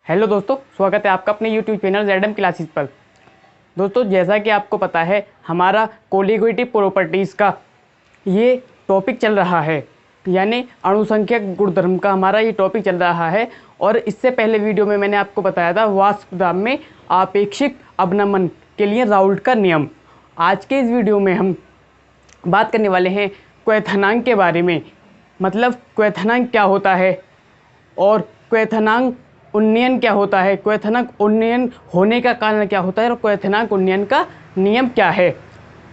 Hello दोस्तों, स्वागत है आपका अपने यूट्यूब चैनल ZM क्लासेस पर। दोस्तों, जैसा कि आपको पता है, हमारा कोलिगेटिव प्रॉपर्टीज़ का ये टॉपिक चल रहा है, यानी अणुसंख्यक गुणधर्म का हमारा ये टॉपिक चल रहा है। और इससे पहले वीडियो में मैंने आपको बताया था वाष्प दाब में आपेक्षिक अवनमन के लिए राउल्ट का नियम। आज के इस वीडियो में हम बात करने वाले हैं क्वथनांक के बारे में, मतलब क्वथनांक क्या होता है और क्वथनांक उन्नयन क्या होता है, क्वथनांक उन्नयन होने का कारण क्या होता है और क्वथनांक उन्नयन का नियम क्या है।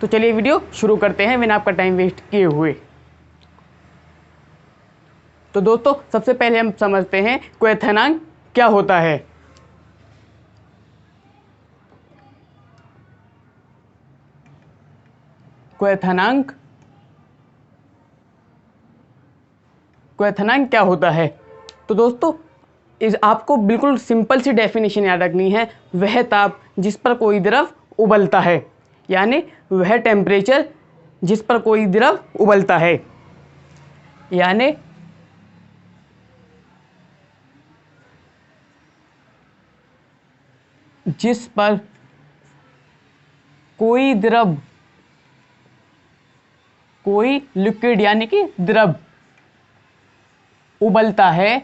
तो चलिए वीडियो शुरू करते हैं बिना आपका टाइम वेस्ट किए हुए। तो दोस्तों, सबसे पहले हम समझते हैं क्वथनांक क्या होता है। क्वथनांक क्या होता है। तो दोस्तों, इस आपको बिल्कुल सिंपल सी डेफिनेशन याद रखनी है। वह ताप जिस पर कोई द्रव उबलता है, यानी वह टेम्परेचर जिस पर कोई द्रव उबलता है, यानी जिस पर कोई द्रव, कोई लिक्विड यानी कि द्रव उबलता है,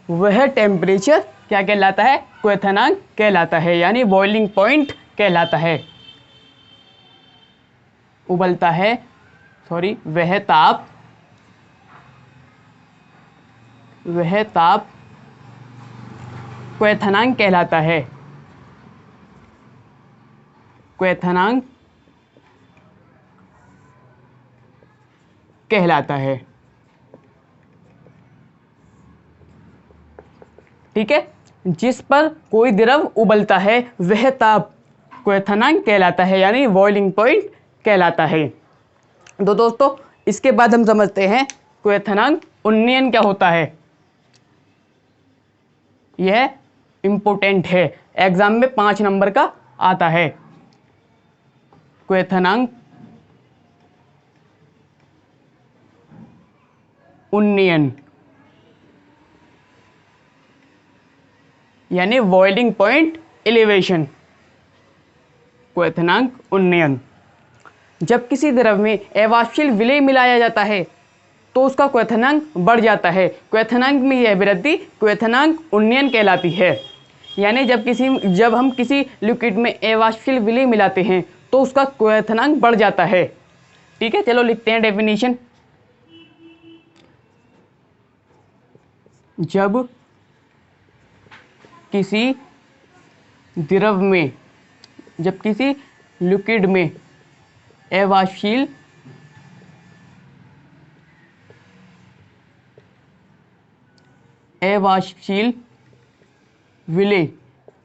वह टेम्परेचर क्या कहलाता है, क्वथनांक कहलाता है, यानी बॉइलिंग पॉइंट कहलाता है। उबलता है, सॉरी, वह ताप क्वथनांक कहलाता है। क्वथनांक कहलाता है। ठीक है, जिस पर कोई द्रव उबलता है वह ताप क्वथनांक कहलाता है, यानी बॉइलिंग पॉइंट कहलाता है। तो दोस्तों, इसके बाद हम समझते हैं क्वथनांक उन्नयन क्या होता है। यह इंपॉर्टेंट है, एग्जाम में 5 नंबर का आता है। क्वथनांक उन्नयन यानी बॉइलिंग पॉइंट एलिवेशन। क्वथनांक उन्नयन, जब किसी द्रव में अवाष्पशील विलेय मिलाया जाता है तो उसका क्वथनांक बढ़ जाता है। क्वथनांक में यह वृद्धि क्वथनांक उन्नयन कहलाती है। यानी जब हम किसी लिक्विड में अवाष्पशील विलेय मिलाते हैं तो उसका क्वथनांक बढ़ जाता है। ठीक है, चलो लिखते हैं डेफिनेशन। जब किसी लिक्विड में अवाष्पशील विलेय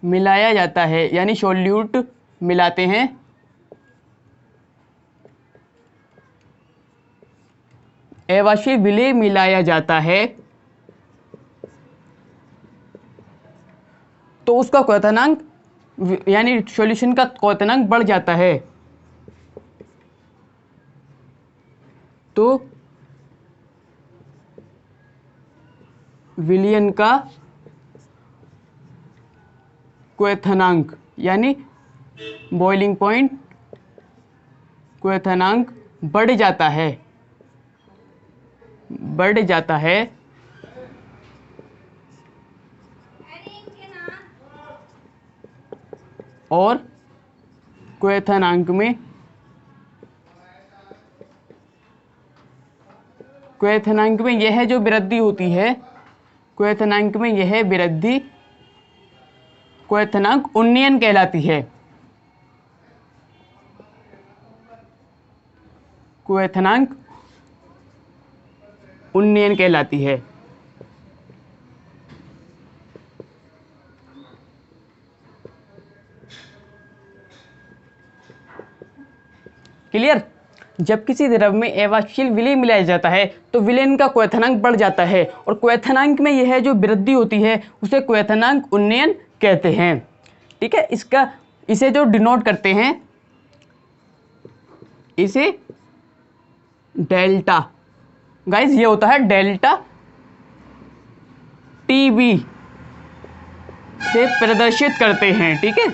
मिलाया जाता है, यानी सॉल्यूट मिलाते हैं, अवाष्पशील विलेय मिलाया जाता है, तो उसका क्वथनांक यानी सॉल्यूशन का क्वथनांक बढ़ जाता है। तो विलयन का क्वथनांक यानी बॉइलिंग पॉइंट क्वथनांक बढ़ जाता है और क्वथनांक में यह जो वृद्धि होती है, क्वथनांक में यह वृद्धि क्वथनांक उन्नयन कहलाती है। क्वथनांक उन्नयन कहलाती है। क्लियर। जब किसी द्रव में अवाष्पशील विलेय मिलाया जाता है तो विलयन का क्वथनांक बढ़ जाता है और क्वथनांक में यह जो वृद्धि होती है उसे क्वथनांक उन्नयन कहते हैं। ठीक है, इसे जो डिनोट करते हैं, इसे डेल्टा, गाइस ये होता है डेल्टा टीबी से प्रदर्शित करते हैं, ठीक है।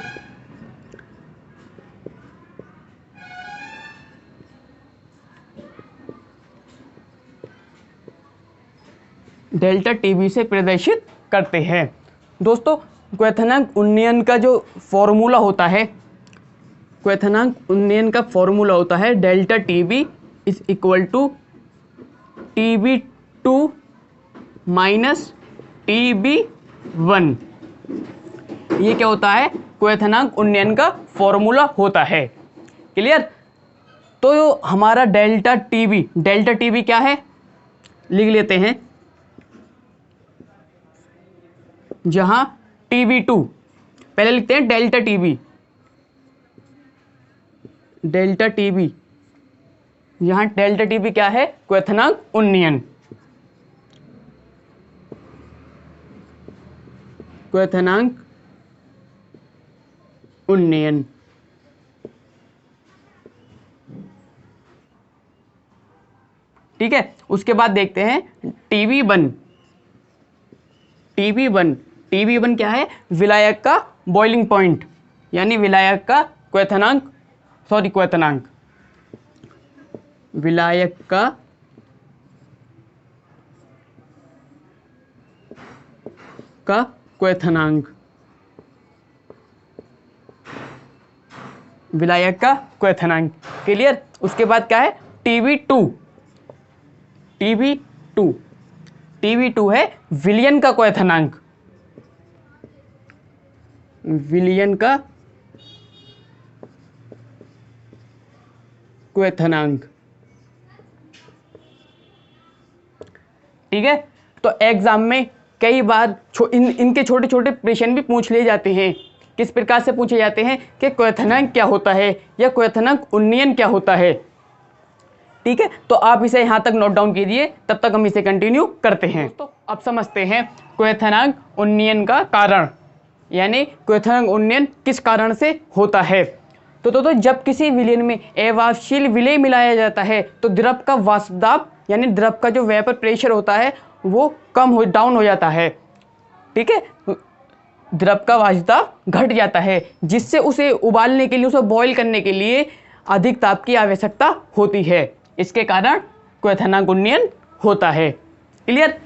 डेल्टा टीबी से प्रदर्शित करते हैं। दोस्तों क्वथनांक उन्नयन का जो फॉर्मूला होता है, क्वथनांक उन्नयन का फॉर्मूला होता है delta TB is equal to TB2 minus TB1। ये क्या होता है? क्वथनांक उन्नयन का फॉर्मूला होता है। क्लियर? तो हमारा डेल्टा टीबी क्या है लिख लेते हैं। जहां TB2 पहले लिखते हैं डेल्टा टीबी, यहां डेल्टा टीबी क्या है? क्वथनांक उन्नयन, क्वथनांक उन्नयन। ठीक है, उसके बाद देखते हैं TB1 क्या है? विलायक का बॉइलिंग पॉइंट, यानी विलायक का क्वथनांक, विलायक का क्वथनांक, विलायक का क्वथनांक। क्लियर? उसके बाद क्या है? TB2 है विलयन का क्वथनांक, विलयन का क्वथनांक। ठीक है, तो एग्जाम में कई बार इनके छोटे छोटे प्रश्न भी पूछ लिए जाते हैं। किस प्रकार से पूछे जाते हैं कि क्वथनांक क्या होता है या क्वथनांक उन्नयन क्या होता है। ठीक है, तो आप इसे यहां तक नोट डाउन कीजिए, तब तक हम इसे कंटिन्यू करते हैं। तो अब समझते हैं क्वथनांक उन्नयन का कारण, यानी क्वथनांक उन्नयन किस कारण से होता है। तो दोस्तों जब किसी विलयन में अवाष्पशील विलेय मिलाया जाता है तो द्रव का वाष्प दाब, यानी द्रव का जो वेपर प्रेशर होता है वो डाउन हो जाता है। ठीक है, द्रव का वाष्प दाब घट जाता है, जिससे उसे उबालने के लिए, उसे बॉईल करने के लिए अधिक ताप की आवश्यकता होती है। इसके कारण क्वथनांक उन्नयन होता है। क्लियर?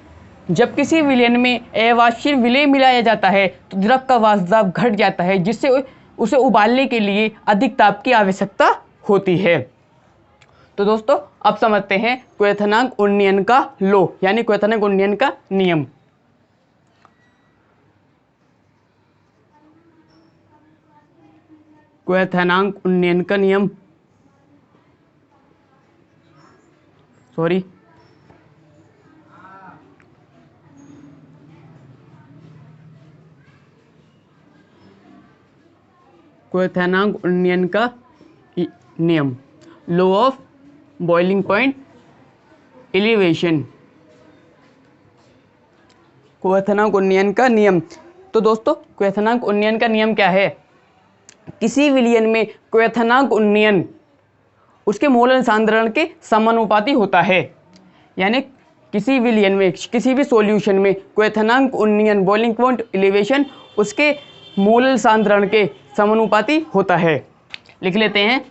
जब किसी विलयन में अवाष्पशील विलेय मिलाया जाता है तो द्रव का वाष्प दाब घट जाता है, जिससे उसे उबालने के लिए अधिक ताप की आवश्यकता होती है। तो दोस्तों अब समझते हैं क्वथनांक उन्नयन का लॉ, यानी क्वथनांक उन्नयन का नियम। क्वथनांक उन्नयन का नियम, क्वथनांक उन्नयन का नियम, law of boiling point elevation, क्वथनांक उन्नयन का नियम। तो दोस्तों क्वथनांक उन्नयन का नियम क्या है? किसी विलयन में क्वथनांक उन्नयन उसके मोलर सांद्रण के समानुपाती होता है, यानी किसी विलयन में, किसी भी सॉल्यूशन में क्वथनांक उन्नयन, बॉइलिंग पॉइंट एलिवेशन उसके मोलर सांद्रण के समानुपाती होता है। लिख लेते हैं।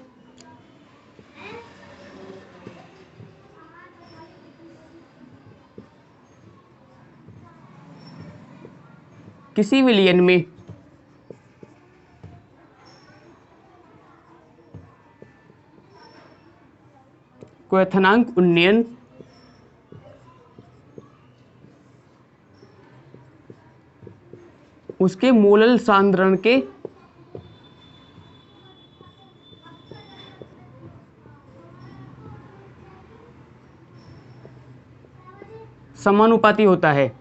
किसी विलयन में क्वथनांक उन्नयन उसके मोलर सांद्रण के समानुपाती होता है।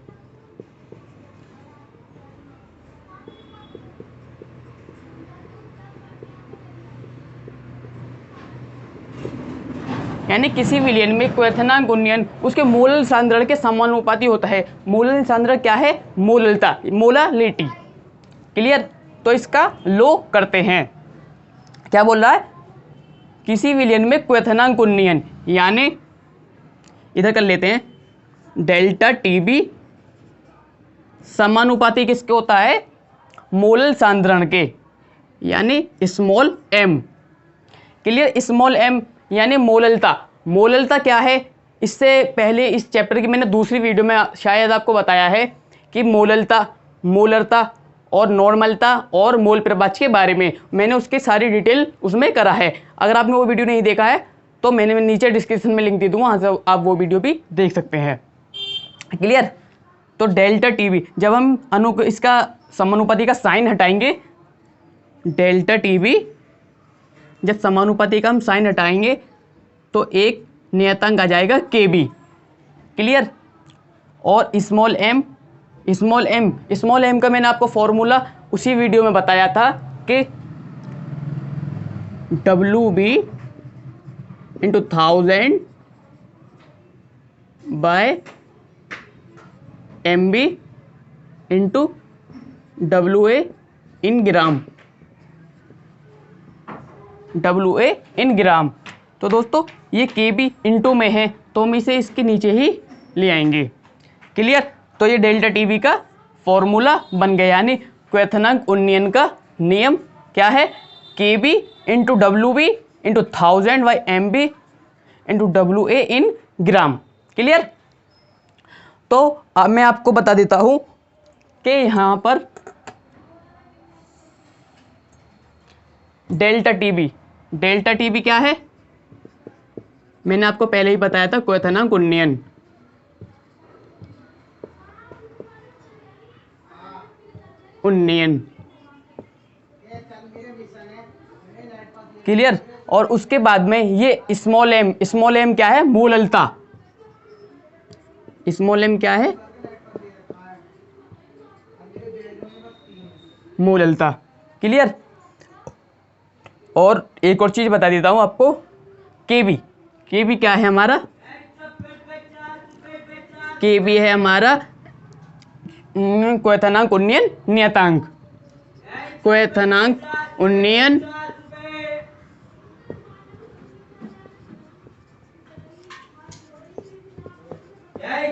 यानी किसी विलयन में क्वथनांक उन्नयन उसके मोलर सांद्रण के समानुपाती होता है। मोलर सांद्रण क्या है? मोलरता, मोलालिटी। क्लियर? तो इसका लो करते हैं। क्या बोल रहा है? किसी विलयन में क्वथनांक उन्नयन, यानी इधर कर लेते हैं, डेल्टा टी बी समानुपाती किसके होता है, मोलल सांद्रण के, यानी small M. Clear, small M यानी मोललता। मोललता क्या है, इससे पहले इस चैप्टर की मैंने दूसरी वीडियो में शायद आपको बताया है कि मोललता, मोलरता और नॉर्मलता और मोल प्रभाज्य के बारे में मैंने उसकी सारी डिटेल उसमें करा है। अगर आपने वो वीडियो नहीं देखा है तो मैंने नीचे डिस्क्रिप्शन में लिंक दे दूँगा, वहाँ से आप वो वीडियो भी देख सकते हैं। क्लियर, तो डेल्टा टी बी जब हम इसका समानुपाती का साइन हटाएंगे, डेल्टा टी बी जब समानुपाती का हम साइन हटाएंगे तो एक नियतांक आ जाएगा के बी। क्लियर, और स्मॉल एम, स्मॉल एम का मैंने आपको फॉर्मूला उसी वीडियो में बताया था कि W B into 1000 by M B into W A in gram, W A in gram. तो दोस्तों ये के बी इंटू में है तो हम इसे इसके नीचे ही ले आएंगे। क्लियर, तो ये डेल्टा टी बी का फॉर्मूला बन गया, यानी क्वथनांक उन्नयन का नियम क्या है, K B into W B into 1000 by M B into W A in gram. Clear, तो अब मैं आपको बता देता हूं कि यहाँ पर डेल्टा टी बी क्या है, मैंने आपको पहले ही बताया था, क्वथनांक उन्नयन। क्लियर, और उसके बाद में ये स्मॉल एम क्या है, मोललता। स्मॉल एम क्या है, मोललता। क्लियर, और एक और चीज बता देता हूं आपको, के बी क्या है हमारा, के बी है हमारा क्वथनांक उन्नयन नियतांक, क्वथनांक उन्नयन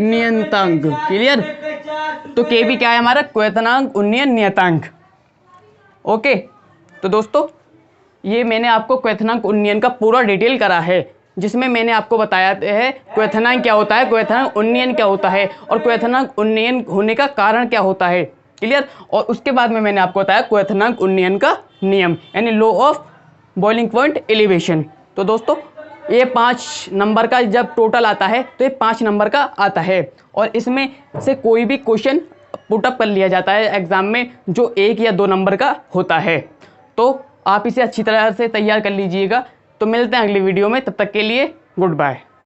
नियतांक। क्लियर, तो के बी क्या है हमारा, क्वथनांक उन्नयन नियतांक। ओके, तो दोस्तों ये मैंने आपको क्वथनांक उन्नयन का पूरा डिटेल करा है, जिसमें मैंने आपको बताया है क्वथनांक क्या होता है, क्वथनांक उन्नयन क्या होता है, और क्वथनांक उन्नयन होने का कारण क्या होता है। क्लियर, और उसके बाद में मैंने आपको बताया क्वथनांक उन्नयन का नियम, यानी law of boiling point elevation. तो दोस्तों ये 5 नंबर का जब टोटल आता है तो ये 5 नंबर का आता है, और इसमें से कोई भी क्वेश्चन पुटअप कर लिया जाता है एग्जाम में जो 1 या 2 नंबर का होता है। तो आप इसे अच्छी तरह से तैयार कर लीजिएगा। तो मिलते हैं अगली वीडियो में, तब तक के लिए गुड बाय।